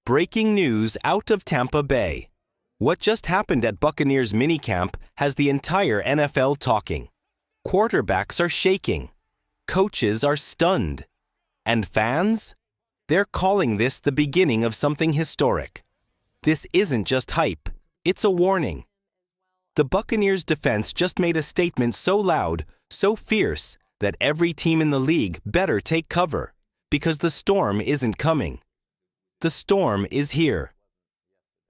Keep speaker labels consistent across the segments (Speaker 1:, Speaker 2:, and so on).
Speaker 1: Breaking news out of Tampa Bay. What just happened at Buccaneers minicamp has the entire NFL talking. Quarterbacks are shaking. Coaches are stunned. And fans? They're calling this the beginning of something historic. This isn't just hype, it's a warning. The Buccaneers defense just made a statement so loud, so fierce, that every team in the league better take cover, because the storm isn't coming. The storm is here.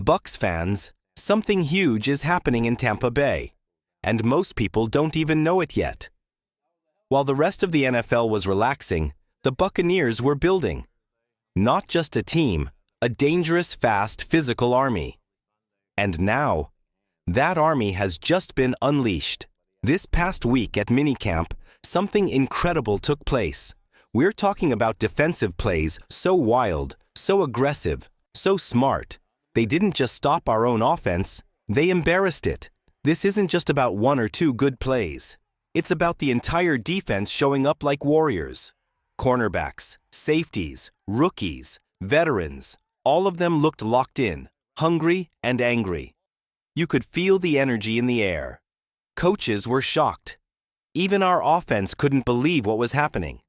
Speaker 1: Bucs fans, something huge is happening in Tampa Bay, and most people don't even know it yet. While the rest of the NFL was relaxing, the Buccaneers were building. Not just a team, a dangerous, fast, physical army. And now, that army has just been unleashed. This past week at minicamp, something incredible took place. We're talking about defensive plays so wild, so aggressive, so smart. They didn't just stop our own offense, they embarrassed it. This isn't just about one or two good plays. It's about the entire defense showing up like warriors. Cornerbacks, safeties, rookies, veterans, all of them looked locked in, hungry and angry. You could feel the energy in the air. Coaches were shocked. Even our offense couldn't believe what was happening.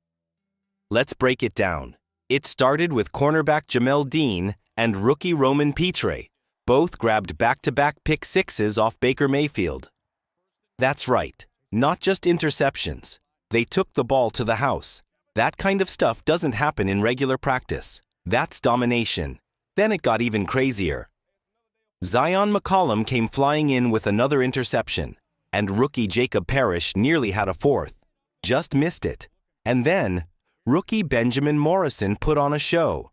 Speaker 1: Let's break it down. It started with cornerback Jamel Dean and rookie Roman Pitre. Both grabbed back-to-back pick sixes off Baker Mayfield. That's right, not just interceptions. They took the ball to the house. That kind of stuff doesn't happen in regular practice. That's domination. Then it got even crazier. Zion McCollum came flying in with another interception, and rookie Jacob Parrish nearly had a fourth. Just missed it. And then, rookie Benjamin Morrison put on a show.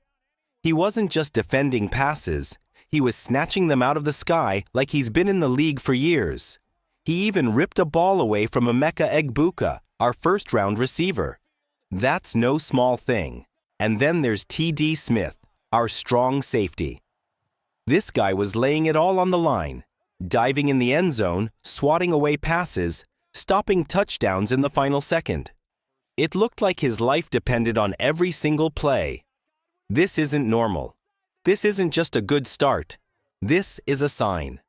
Speaker 1: He wasn't just defending passes, he was snatching them out of the sky like he's been in the league for years. He even ripped a ball away from Amecha Eggbuka, our first-round receiver. That's no small thing. And then there's T.D. Smith, our strong safety. This guy was laying it all on the line, diving in the end zone, swatting away passes, stopping touchdowns in the final second. It looked like his life depended on every single play. This isn't normal. This isn't just a good start. This is a sign.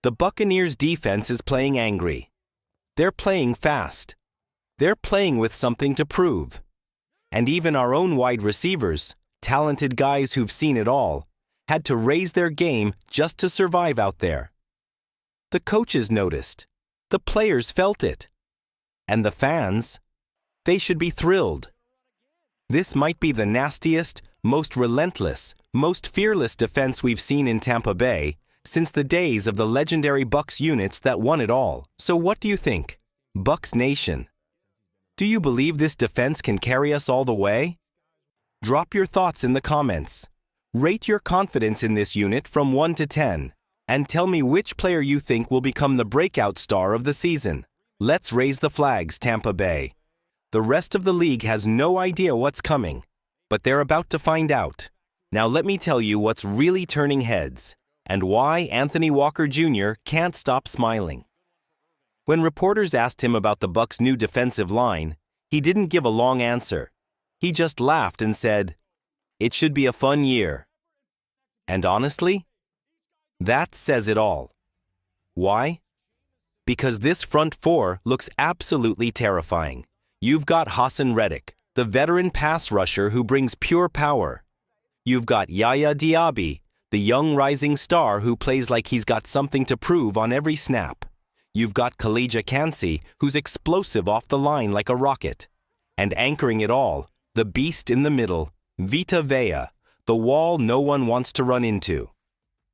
Speaker 1: The Buccaneers defense is playing angry. They're playing fast. They're playing with something to prove. And even our own wide receivers, talented guys who've seen it all, had to raise their game just to survive out there. The coaches noticed. The players felt it. And the fans, they should be thrilled. This might be the nastiest, most relentless, most fearless defense we've seen in Tampa Bay since the days of the legendary Bucs units that won it all. So what do you think? Bucs Nation. Do you believe this defense can carry us all the way? Drop your thoughts in the comments. Rate your confidence in this unit from 1 to 10, and tell me which player you think will become the breakout star of the season. Let's raise the flags, Tampa Bay. The rest of the league has no idea what's coming, but they're about to find out. Now let me tell you what's really turning heads, and why Anthony Walker Jr. can't stop smiling. When reporters asked him about the Bucs' new defensive line, he didn't give a long answer. He just laughed and said, "It should be a fun year." And honestly, that says it all. Why? Because this front four looks absolutely terrifying. You've got Hassan Reddick, the veteran pass rusher who brings pure power. You've got Yaya Diaby, the young rising star who plays like he's got something to prove on every snap. You've got Khalija Kansi, who's explosive off the line like a rocket. And anchoring it all, the beast in the middle, Vita Vea, the wall no one wants to run into.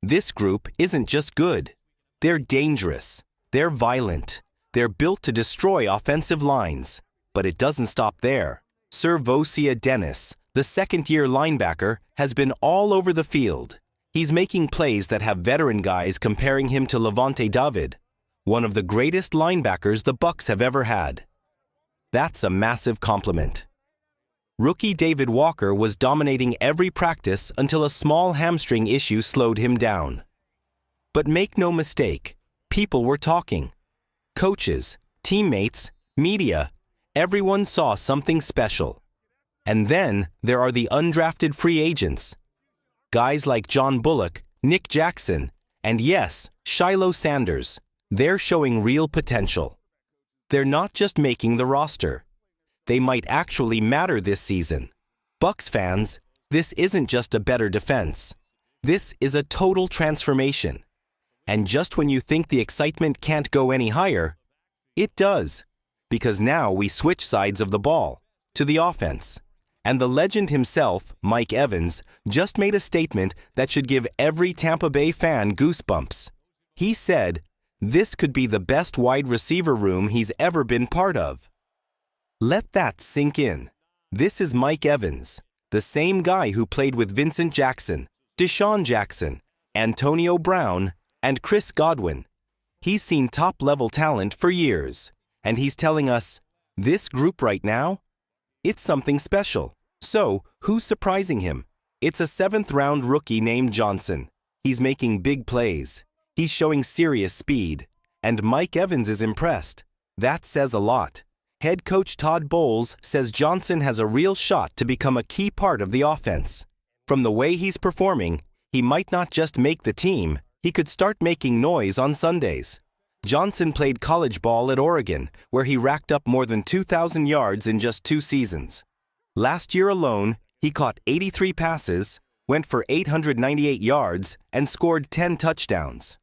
Speaker 1: This group isn't just good. They're dangerous. They're violent. They're built to destroy offensive lines. But it doesn't stop there. Sir Vosia Dennis, the second-year linebacker, has been all over the field. He's making plays that have veteran guys comparing him to Levante David, one of the greatest linebackers the Bucs have ever had. That's a massive compliment. Rookie David Walker was dominating every practice until a small hamstring issue slowed him down. But make no mistake, people were talking. Coaches, teammates, media, everyone saw something special. And then there are the undrafted free agents. Guys like John Bullock, Nick Jackson, and yes, Shiloh Sanders, they're showing real potential. They're not just making the roster. They might actually matter this season. Bucs fans, this isn't just a better defense. This is a total transformation. And just when you think the excitement can't go any higher, it does. Because now we switch sides of the ball, to the offense. And the legend himself, Mike Evans, just made a statement that should give every Tampa Bay fan goosebumps. He said, "This could be the best wide receiver room he's ever been part of." Let that sink in. This is Mike Evans, the same guy who played with Vincent Jackson, Deshaun Jackson, Antonio Brown, and Chris Godwin. He's seen top-level talent for years, and he's telling us, this group right now, it's something special. So, who's surprising him? It's a 7th-round rookie named Johnson. He's making big plays. He's showing serious speed. And Mike Evans is impressed. That says a lot. Head coach Todd Bowles says Johnson has a real shot to become a key part of the offense. From the way he's performing, he might not just make the team, he could start making noise on Sundays. Johnson played college ball at Oregon, where he racked up more than 2,000 yards in just 2 seasons. Last year alone, he caught 83 passes, went for 898 yards, and scored 10 touchdowns.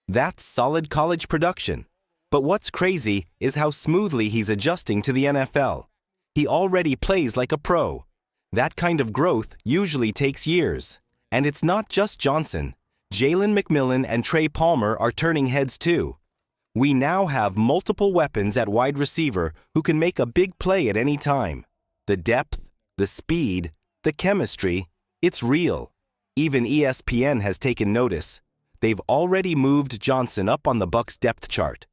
Speaker 1: That's solid college production. But what's crazy is how smoothly he's adjusting to the NFL. He already plays like a pro. That kind of growth usually takes years. And it's not just Johnson. Jalen McMillan and Trey Palmer are turning heads too. We now have multiple weapons at wide receiver who can make a big play at any time. The depth, the speed, the chemistry, it's real. Even ESPN has taken notice. They've already moved Johnson up on the Bucs depth chart.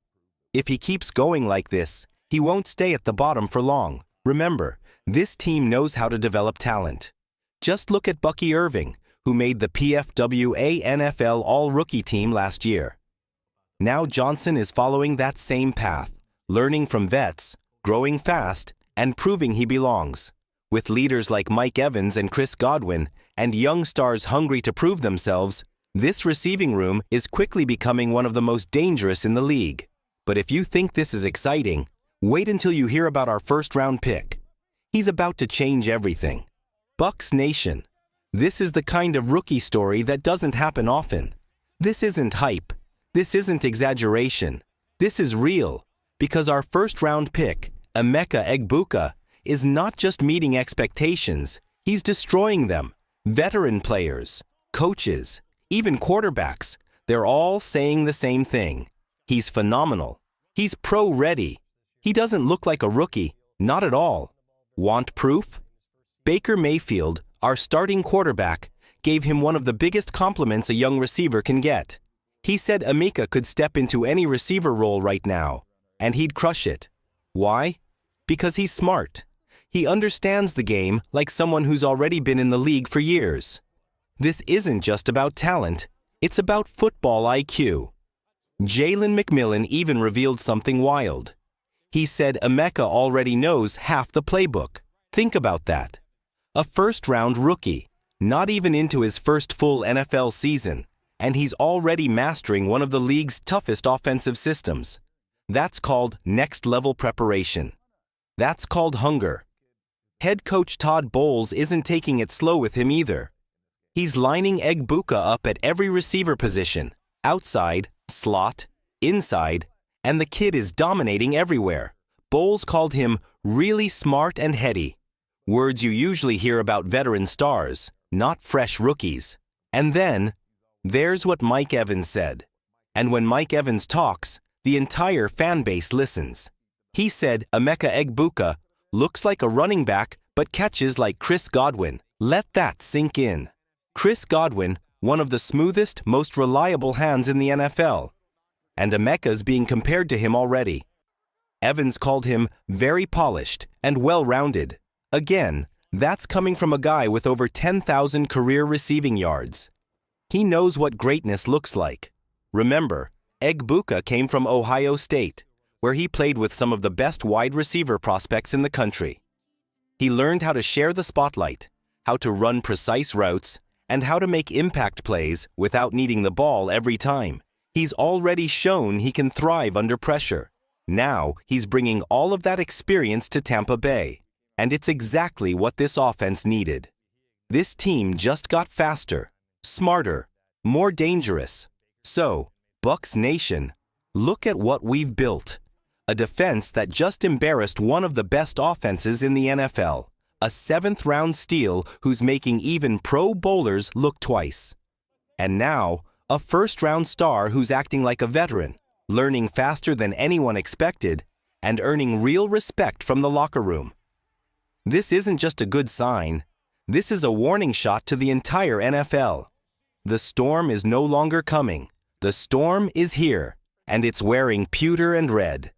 Speaker 1: If he keeps going like this, he won't stay at the bottom for long. Remember, this team knows how to develop talent. Just look at Bucky Irving, who made the PFWA NFL All-Rookie team last year. Now Johnson is following that same path, learning from vets, growing fast, and proving he belongs. With leaders like Mike Evans and Chris Godwin, and young stars hungry to prove themselves, this receiving room is quickly becoming one of the most dangerous in the league. But if you think this is exciting, wait until you hear about our first-round pick. He's about to change everything. Bucs Nation. This is the kind of rookie story that doesn't happen often. This isn't hype. This isn't exaggeration. This is real. Because our first-round pick, Amecha Eggbuka, is not just meeting expectations, he's destroying them. Veteran players, coaches, even quarterbacks, they're all saying the same thing. He's phenomenal. He's pro-ready. He doesn't look like a rookie, not at all. Want proof? Baker Mayfield, our starting quarterback, gave him one of the biggest compliments a young receiver can get. He said Emeka could step into any receiver role right now, and he'd crush it. Why? Because he's smart. He understands the game like someone who's already been in the league for years. This isn't just about talent, it's about football IQ. Jalen McMillan even revealed something wild. He said Emeka already knows half the playbook. Think about that. A first-round rookie, not even into his first full NFL season, and he's already mastering one of the league's toughest offensive systems. That's called next-level preparation. That's called hunger. Head coach Todd Bowles isn't taking it slow with him either. He's lining Egbuka up at every receiver position, outside, slot, inside, and the kid is dominating everywhere. Bowles called him really smart and heady. Words you usually hear about veteran stars, not fresh rookies. And then, there's what Mike Evans said. And when Mike Evans talks, the entire fan base listens. He said Amecha Eggbuka looks like a running back but catches like Chris Godwin. Let that sink in. Chris Godwin, one of the smoothest, most reliable hands in the NFL. And Emeka's being compared to him already. Evans called him very polished and well-rounded. Again, that's coming from a guy with over 10,000 career receiving yards. He knows what greatness looks like. Remember, Egbuka came from Ohio State, where he played with some of the best wide receiver prospects in the country. He learned how to share the spotlight, how to run precise routes, and how to make impact plays without needing the ball every time. He's already shown he can thrive under pressure. Now he's bringing all of that experience to Tampa Bay, and it's exactly what this offense needed. This team just got faster, smarter, more dangerous. So, Bucs Nation, look at what we've built. A defense that just embarrassed one of the best offenses in the NFL. A 7th-round steal who's making even Pro Bowlers look twice. And now, a 1st-round star who's acting like a veteran, learning faster than anyone expected, and earning real respect from the locker room. This isn't just a good sign. This is a warning shot to the entire NFL. The storm is no longer coming. The storm is here, and it's wearing pewter and red.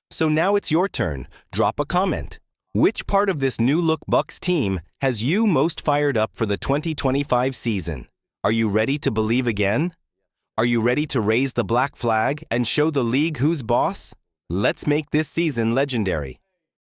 Speaker 1: So now it's your turn. Drop a comment. Which part of this new-look Bucs team has you most fired up for the 2025 season? Are you ready to believe again? Are you ready to raise the black flag and show the league who's boss? Let's make this season legendary.